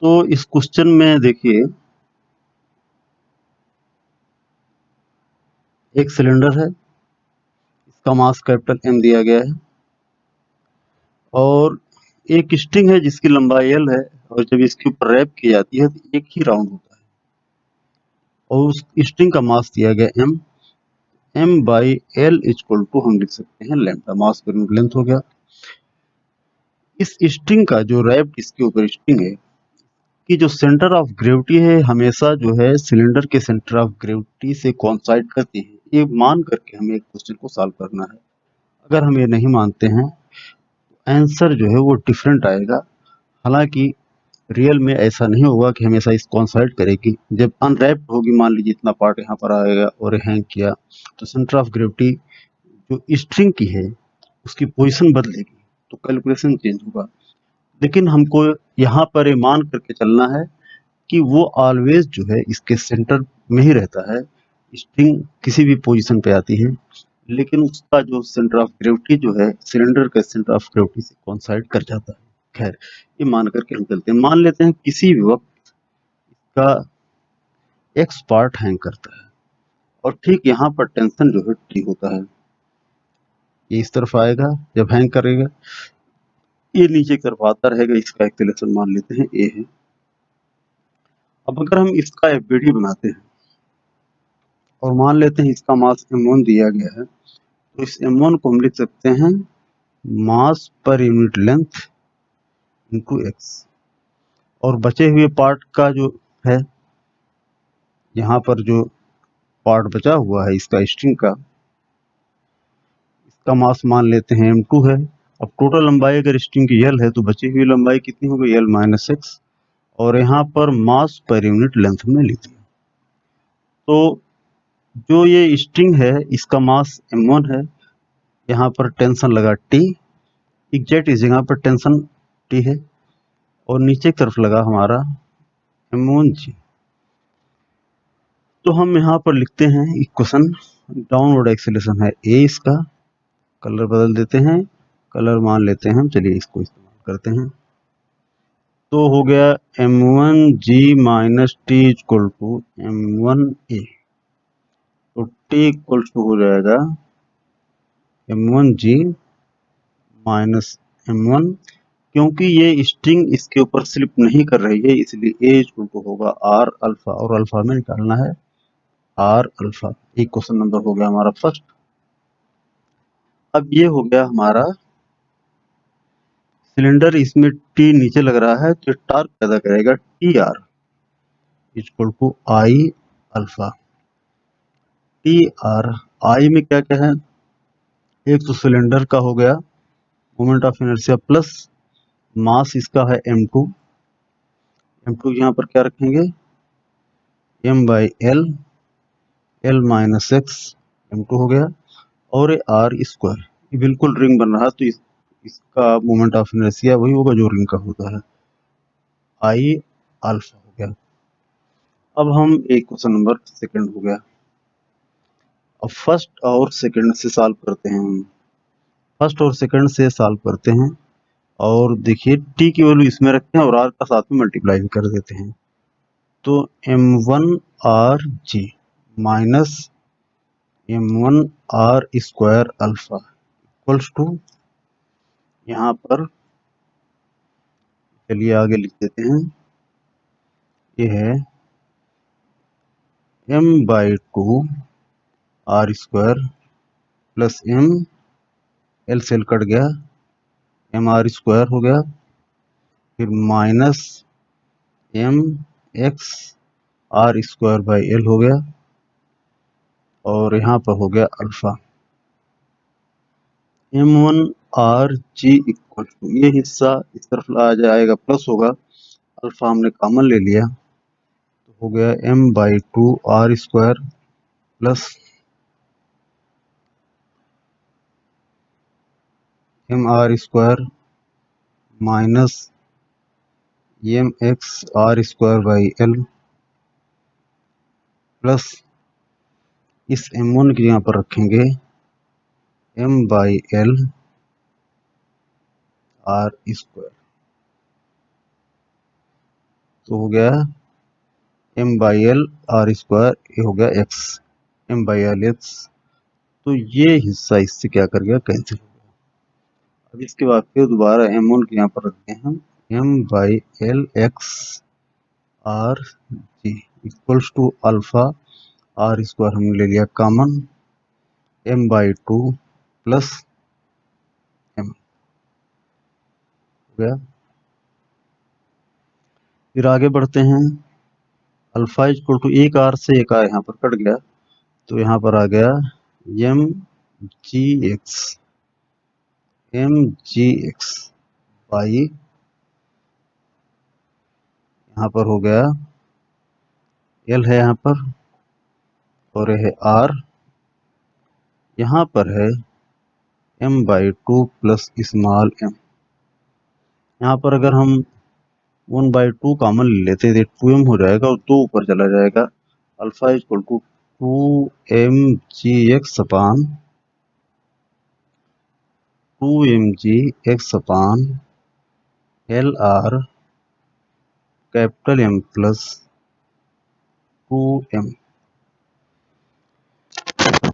तो इस क्वेश्चन में देखिए, एक सिलेंडर है, इसका मास कैपिटल M दिया गया है और एक स्ट्रिंग है जिसकी लंबाई L है और जब इसके ऊपर रैप की जाती है तो एक ही राउंड होता है और उस स्ट्रिंग का मास दिया गया M। M by L equal to हम लिख सकते हैं लैम्डा, मास पर यूनिट लेंथ हो गया। इस स्ट्रिंग का जो रैप्ड इसके ऊपर स्ट्रिंग है कि जो सेंटर ऑफ ग्रेविटी है हमेशा जो है सिलेंडर के सेंटर ऑफ ग्रेविटी से कोइंसाइड करती है, ये मान करके हमें एक क्वेश्चन को सॉल्व करना है। अगर हम ये नहीं मानते हैं तो आंसर जो है वो डिफरेंट आएगा। हालांकि रियल में ऐसा नहीं होगा कि हमेशा इस कोइंसाइड करेगी। जब अनरैप्ड होगी, मान लीजिए इतना पार्ट यहाँ पर आएगा और हैंग किया, तो सेंटर ऑफ ग्रेविटी जो स्ट्रिंग की है उसकी पोजीशन बदलेगी तो कैलकुलेशन चेंज होगा। लेकिन हमको यहाँ पर ये मान करके चलना है कि वो ऑलवेज जो है इसके सेंटर में ही रहता है। स्ट्रिंग किसी भी पोजीशन पे आती है लेकिन उसका जो सेंटर ऑफ ग्रेविटी जो है सिलेंडर के सेंटर ऑफ ग्रेविटी से कोइंसाइड कर जाता है। खैर, ये मान करके हम चलते हैं। मान लेते हैं किसी भी वक्त का एक्स पार्ट हैंग करता है और ठीक यहाँ पर टेंशन जो है टी होता है, ये इस तरफ आएगा जब हैंग करेगा, ये नीचे की तरफ आता रहेगा। इसका एक्सेलरेशन मान लेते हैं ए है। अब अगर हम इसका एफबीडी बनाते हैं और मान लेते हैं इसका मास m1 दिया गया है, तो इस m1 को हम लिख सकते हैं मास per unit length into x. और बचे हुए पार्ट का जो है, यहाँ पर जो पार्ट बचा हुआ है इसका स्ट्रिंग का, इसका मास मान लेते हैं m2 है। अब टोटल लंबाई अगर स्ट्रिंग की l है तो बची हुई लंबाई कितनी होगी, l माइनस एक्स, और यहाँ पर मास पर यूनिट लेंथ में लिख दिया। तो जो ये स्ट्रिंग है इसका मास m1 है, यहाँ पर टेंशन लगा T, एग्जैक्ट इस जगह पर टेंशन T है और नीचे की तरफ लगा हमारा M1G। तो हम यहाँ पर लिखते हैं इक्वेशन, डाउनवर्ड एक्सेलरेशन है A, इसका कलर बदल देते हैं, कलर मान लेते हैं हम, चलिए इसको इस्तेमाल करते हैं। तो हो गया M1G minus T equal to M1A। तो T इक्वल टू हो जाएगा M1G माइनस M1, क्योंकि ये स्ट्रिंग इसके ऊपर स्लिप नहीं कर रही है इसलिए ए इक्वल टू होगा आर अल्फा, और अल्फा में निकालना है आर अल्फा। एक क्वेश्चन नंबर हो गया हमारा फर्स्ट। अब ये हो गया हमारा सिलेंडर, इसमें टी नीचे लग रहा है तो टार्क पैदा करेगा t r equal to I alpha. T r I में क्या क्या है, एक तो सिलेंडर का हो गया moment of inertia plus mass इसका है m2। m2 यहाँ पर क्या रखेंगे, m by L, L minus x m2 हो गया, और ये आर स्क्वायर, ये बिल्कुल रिंग बन रहा है तो इसका मोमेंट ऑफ इनर्शिया वही होगा जो रिंग का होता है, आई अल्फा हो गया। अब हम एक क्वेश्चन नंबर सेकंड हो गया। अब फर्स्ट और सेकंड से सॉल्व करते हैं हम, फर्स्ट और सेकंड से सॉल्व करते हैं और देखिए टी की वैल्यू इसमें रखते हैं और आर का साथ में मल्टीप्लाई भी कर देते हैं। तो m1r(g) minus m1r square alpha equals to, यहाँ पर चलिए आगे लिख देते हैं, ये है m by two r square plus m, l सेल कट गया, एम आर स्क्वायर हो गया, फिर minus m x r square by l हो गया, और यहाँ पर हो गया अल्फा। m1r(g) इक्वल टू, ये हिस्सा इस तरफ आ जाएगा प्लस होगा, अल्फा हमने कॉमन ले लिया तो हो गया m by two r square plus m r square minus m x r square by l plus इस m1 की यहाँ पर रखेंगे m by l r square. तो हो गया m/l r स्क्वायर, ये हो गया x, m/l x। तो ये हिस्सा इससे क्या कर गया, कैंसिल हो गया। अब इसके बाद फिर दोबारा m1 के यहाँ पर रखते हैं हम, m/l x r g equals to alpha r square हमने ले लिया कॉमन, m/2 प्लस m हो गया। फिर आगे बढ़ते हैं, अल्फा इक्वल टू एक r से एक r यहाँ पर कट गया, तो यहाँ पर आ गया mgx बाई, यहाँ पर हो गया l है यहाँ पर और ये है r, यहाँ पर है m/2 प्लस स्मॉल m। यहाँ पर अगर हम 1/2 कॉमन ले लेते हैं तो 2m हो जाएगा और 2 ऊपर चला जाएगा। Alpha equal to 2mgx upon 2mgx/Lr capital M plus 2m।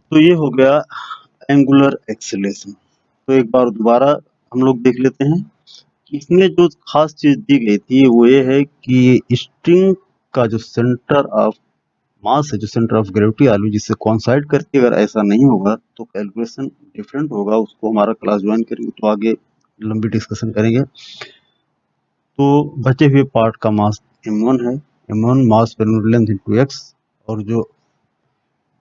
तो ये हो गया एंगुलर एक्सेलरेशन। तो एक बार दोबारा हम लोग देख लेते हैं कि इसमें जो खास चीज दी गई थी वो ये है कि स्ट्रिंग का जो सेंटर ऑफ मास है, जो सेंटर ऑफ ग्रेविटी आलू जिससे कॉन्साइड करती है, अगर ऐसा नहीं होगा तो कैलकुलेशन डिफरेंट होगा। उसको हमारा क्लास ज्वाइन करेंगे तो आगे लंबी डिस्कशन करेंगे। तो बचे हुए पार्ट का मास m1 है, m1 मास per unit length into x, और जो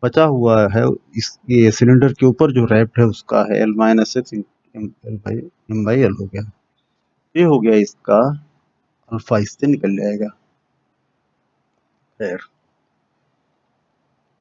बचा हुआ है इसके सिलेंडर के ऊपर जो रैप्ड है उसका है l-x m/l हो गया। ये हो गया इसका अल्फा, इससे निकल जाएगा। खैर